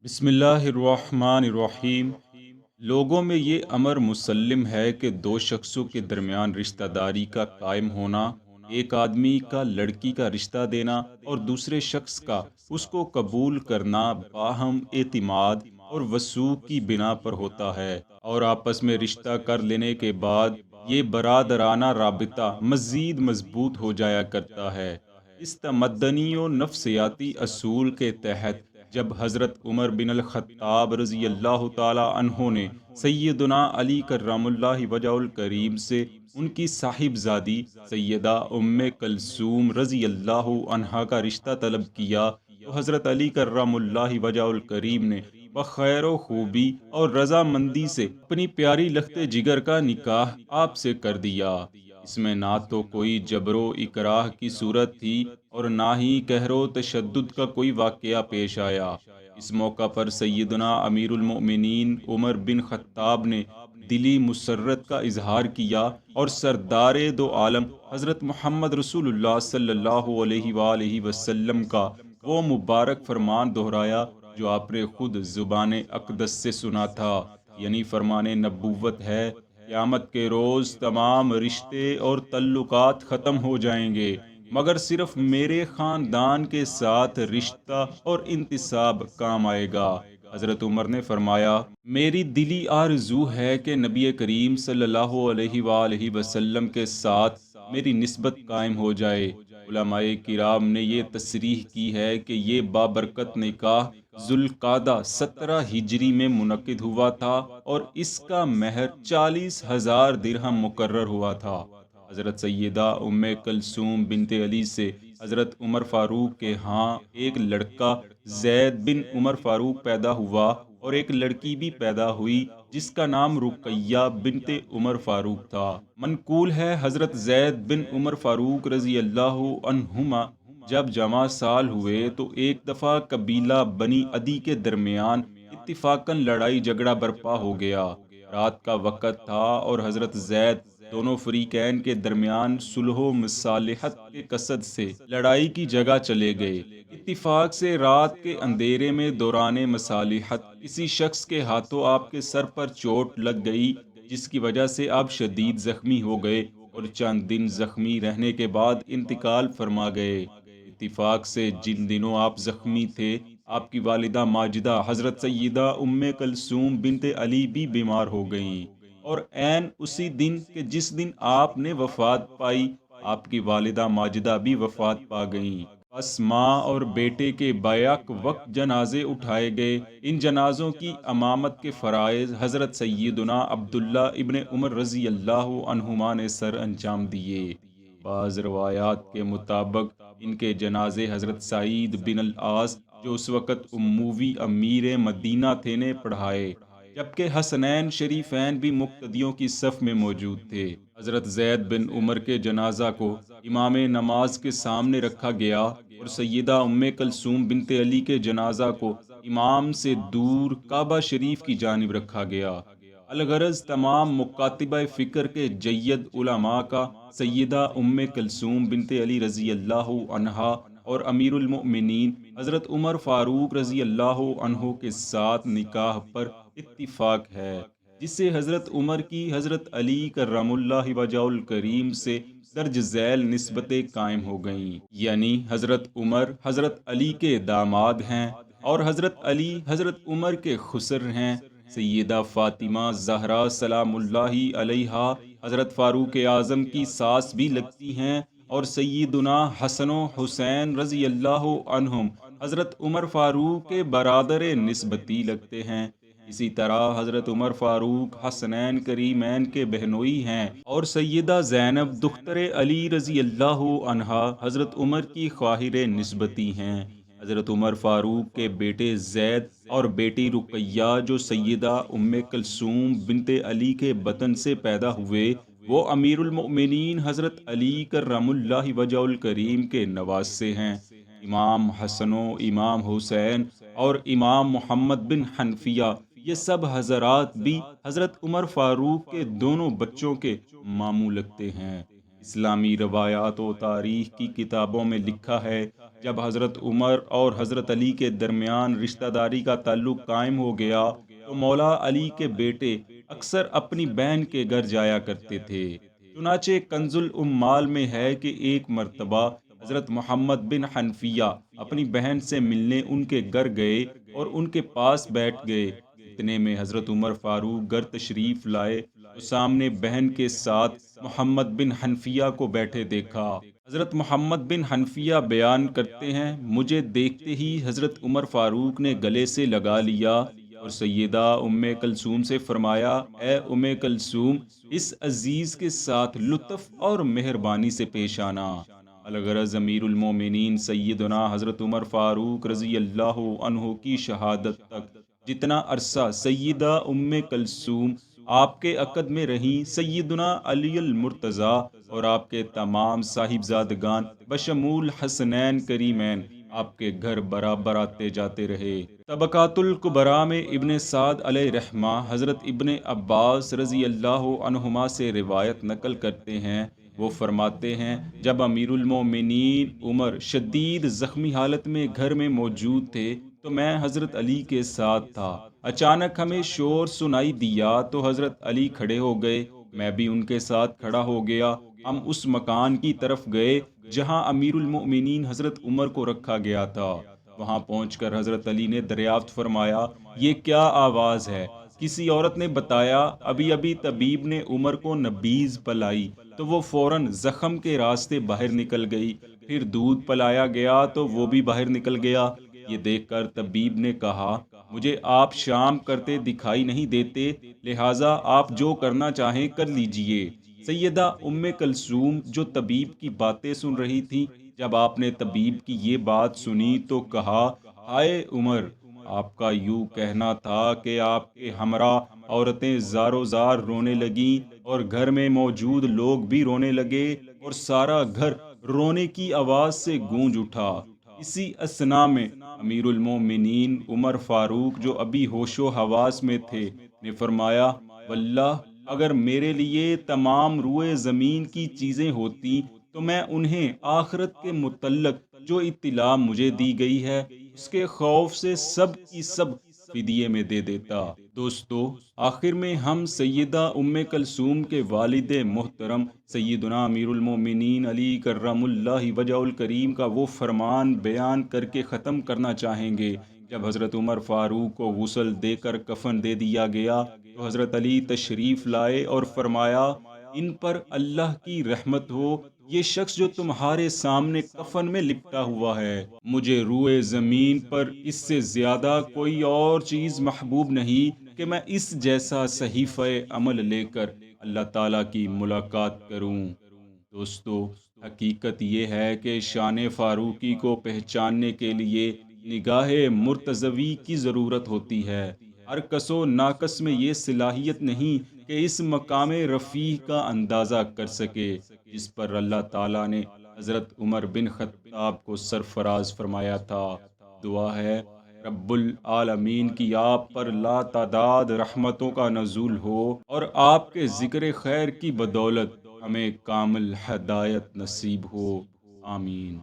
بسم اللہ الرحمن الرحیم۔ لوگوں میں یہ امر مسلم ہے کہ دو شخصوں کے درمیان رشتہ داری کا قائم ہونا، ایک آدمی کا لڑکی کا رشتہ دینا اور دوسرے شخص کا اس کو قبول کرنا باہم اعتماد اور وثوق کی بنا پر ہوتا ہے، اور آپس میں رشتہ کر لینے کے بعد یہ برادرانہ رابطہ مزید مضبوط ہو جایا کرتا ہے۔ اس تمدنی و نفسیاتی اصول کے تحت جب حضرت عمر بن الخطاب رضی اللہ تعالی عنہ نے سیدنا علی کرم اللہ وجہ الکریم سے ان کی صاحبزادی سیدہ ام کلثوم رضی اللہ عنہا کا رشتہ طلب کیا، تو حضرت علی کرم اللہ وجہ الکریم نے بخیر و خوبی اور رضامندی سے اپنی پیاری لخت جگر کا نکاح آپ سے کر دیا۔ اس میں نہ تو کوئی جبر و اکراہ کی صورت تھی اور نہ ہی قہر و تشدد کا کوئی واقعہ پیش آیا۔ اس موقع پر سیدنا امیر المؤمنین عمر بن خطاب نے دلی مسرت کا اظہار کیا اور سردار دو عالم حضرت محمد رسول اللہ صلی اللہ علیہ وآلہ وسلم کا وہ مبارک فرمان دہرایا جو آپ نے خود زبان اقدس سے سنا تھا، یعنی فرمان نبوت ہے: قیامت کے روز تمام رشتے اور تعلقات ختم ہو جائیں گے، مگر صرف میرے خاندان کے ساتھ رشتہ اور انتساب کام آئے گا۔ حضرت عمر نے فرمایا: میری دلی آرزو ہے کہ نبی کریم صلی اللہ علیہ وآلہ وسلم کے ساتھ میری نسبت قائم ہو جائے۔ علماء کرام نے یہ تصریح کی ہے کہ یہ بابرکت نکاح ذوالقعدہ 17 ہجری میں منعقد ہوا تھا اور اس کا مہر 40,000 درہم مقرر ہوا تھا۔ حضرت سیدہ ام کلثوم بنت علی سے حضرت عمر فاروق کے ہاں ایک لڑکا زید بن عمر فاروق پیدا ہوا اور ایک لڑکی بھی پیدا ہوئی جس کا نام رقیہ بنت عمر فاروق تھا۔ منقول ہے حضرت زید بن عمر فاروق رضی اللہ عنہما جب جوان سال ہوئے تو ایک دفعہ قبیلہ بنی عدی کے درمیان اتفاقاً لڑائی جھگڑا برپا ہو گیا۔ رات کا وقت تھا اور حضرت زید دونوں فریقین کے درمیان صلح و مصالحت کے قصد سے لڑائی کی جگہ چلے گئے۔ اتفاق سے رات کے اندھیرے میں دوران مصالحت کسی شخص کے ہاتھوں آپ کے سر پر چوٹ لگ گئی، جس کی وجہ سے آپ شدید زخمی ہو گئے اور چند دن زخمی رہنے کے بعد انتقال فرما گئے۔ اتفاق سے جن دنوں آپ زخمی تھے، آپ کی والدہ ماجدہ حضرت سیدہ ام کلثوم بنت علی بھی بیمار ہو گئیں، اور عین اسی دن کہ جس دن آپ نے وفات پائی، آپ کی والدہ ماجدہ بھی وفات پا گئیں۔ بس ماں اور بیٹے کے بیک وقت جنازے اٹھائے گئے۔ ان جنازوں کی امامت کے فرائض حضرت سیدنا عبداللہ ابن عمر رضی اللہ عنہما نے سر انجام دیے۔ بعض روایات کے مطابق ان کے جنازے حضرت سعید بن العاص جو اس وقت اموی امیر مدینہ تھے نے پڑھائے، جبکہ حسنین شریفین بھی مقتدیوں کی صف میں موجود تھے۔ حضرت زید بن عمر کے جنازہ کو امام نماز کے سامنے رکھا گیا اور سیدہ ام کلثوم بنت علی کے جنازہ کو امام سے دور کعبہ شریف کی جانب رکھا گیا۔ الغرض تمام مکاتبہ فکر کے جید علماء کا سیدہ ام کلثوم بنت علی رضی اللہ عنہا اور امیر المؤمنین حضرت عمر فاروق رضی اللہ عنہ کے ساتھ نکاح پر اتفاق ہے، جس سے حضرت عمر کی حضرت علی کرم اللہ وجہ الکریم سے درج ذیل نسبتیں قائم ہو گئیں، یعنی حضرت عمر حضرت علی کے داماد ہیں اور حضرت علی حضرت عمر کے خسر ہیں۔ سیدہ فاطمہ زہرا سلام اللہ علیہا حضرت فاروق اعظم کی ساس بھی لگتی ہیں، اور سیدنا حسن و حسین رضی اللہ عنہم حضرت عمر فاروق کے برادر نسبتی لگتے ہیں۔ اسی طرح حضرت عمر فاروق حسنین کریمین کے بہنوئی ہیں، اور سیدہ زینب دختر علی رضی اللہ عنہا حضرت عمر کی خواہر نسبتی ہیں۔ حضرت عمر فاروق کے بیٹے زید اور بیٹی رقیہ جو سیدہ ام کلثوم بنت علی کے بطن سے پیدا ہوئے، وہ امیر المؤمنین حضرت علی کرم اللہ وجہ الکریم کے نواسے ہیں۔ امام حسن و امام حسین اور امام محمد بن حنفیہ یہ سب حضرات بھی حضرت عمر فاروق کے دونوں بچوں کے ماموں لگتے ہیں۔ اسلامی روایات و تاریخ کی کتابوں میں لکھا ہے، جب حضرت عمر اور حضرت علی کے درمیان رشتہ داری کا تعلق قائم ہو گیا تو مولا علی کے بیٹے اکثر اپنی بہن کے گھر جایا کرتے تھے۔ چنانچہ کنز الامال میں ہے کہ ایک مرتبہ حضرت محمد بن حنفیہ اپنی بہن سے ملنے ان کے گھر گئے اور ان کے پاس بیٹھ گئے۔ اتنے میں حضرت عمر فاروق گھر تشریف لائے تو سامنے بہن کے ساتھ محمد بن حنفیہ کو بیٹھے دیکھا۔ حضرت محمد بن حنفیہ بیان کرتے ہیں، مجھے دیکھتے ہی حضرت عمر فاروق نے گلے سے لگا لیا اور سیدہ ام کلثوم سے فرمایا، اے ام کلثوم، اس عزیز کے ساتھ لطف اور مہربانی سے پیش آنا۔ الغرض امیر المومنین سیدنا حضرت عمر فاروق رضی اللہ عنہ کی شہادت تک جتنا عرصہ سیدہ ام کلثوم آپ کے عقد میں رہیں، سیدنا علی المرتضیٰ اور آپ کے تمام صاحبزادگان بشمول حسنین کریمین آپ کے گھر برابر آتے جاتے رہے۔ طبقات الکبریٰ میں ابن سعد علیہ رحمہ حضرت ابن عباس رضی اللہ عنہما سے روایت نقل کرتے ہیں، وہ فرماتے ہیں، جب امیر المومنین عمر شدید زخمی حالت میں گھر میں موجود تھے تو میں حضرت علی کے ساتھ تھا۔ اچانک ہمیں شور سنائی دیا تو حضرت علی کھڑے ہو گئے، میں بھی ان کے ساتھ کھڑا ہو گیا۔ ہم اس مکان کی طرف گئے جہاں امیر المؤمنین حضرت عمر کو رکھا گیا تھا۔ وہاں پہنچ کر حضرت علی نے دریافت فرمایا، یہ کیا آواز ہے؟ کسی عورت نے بتایا، ابھی ابھی طبیب نے عمر کو نبیذ پلائی تو وہ فوراً زخم کے راستے باہر نکل گئی، پھر دودھ پلایا گیا تو وہ بھی باہر نکل گیا۔ یہ دیکھ کر طبیب نے کہا، مجھے آپ شام کرتے دکھائی نہیں دیتے، لہٰذا آپ جو کرنا چاہیں کر لیجئے۔ سیدہ ام کلثوم جو طبیب کی باتیں سن رہی تھی، جب آپ نے طبیب کی یہ بات سنی تو کہا، ہائے عمر، آپ کا یوں کہنا تھا کہ آپ کے ہمراہ عورتیں زار و زار رونے لگیں اور گھر میں موجود لوگ بھی رونے لگے اور سارا گھر رونے کی آواز سے گونج اٹھا۔ اسی اثنا میں امیر المومنین عمر فاروق جو ابھی ہوش و حواس میں تھے نے فرمایا، واللہ اگر میرے لیے تمام روئے زمین کی چیزیں ہوتی تو میں انہیں آخرت کے متعلق جو اطلاع مجھے دی گئی ہے اس کے خوف سے سب کی سب فدیے میں دے دیتا۔ دوستو، آخر میں ہم سیدہ ام کلثوم کے والد محترم سیدنا امیر المومنین علی کرم اللہ وجہ الکریم کا وہ فرمان بیان کر کے ختم کرنا چاہیں گے۔ جب حضرت عمر فاروق کو غسل دے کر کفن دے دیا گیا تو حضرت علی تشریف لائے اور فرمایا، ان پر اللہ کی رحمت ہو، یہ شخص جو تمہارے سامنے کفن میں لپٹا ہوا ہے، مجھے روئے زمین پر اس سے زیادہ کوئی اور چیز محبوب نہیں کہ میں اس جیسا صحیفہ عمل لے کر اللہ تعالیٰ کی ملاقات کروں۔ دوستو، حقیقت یہ ہے کہ شان فاروقی کو پہچاننے کے لیے نگاہ مرتضوی کی ضرورت ہوتی ہے۔ ہر کس و ناقص میں یہ صلاحیت نہیں کہ اس مقام رفیع کا اندازہ کر سکے جس پر اللہ تعالیٰ نے حضرت عمر بن خطاب کو سرفراز فرمایا تھا۔ دعا ہے رب العالمین کی آپ پر لا تعداد رحمتوں کا نزول ہو اور آپ کے ذکر خیر کی بدولت ہمیں کامل ہدایت نصیب ہو، آمین۔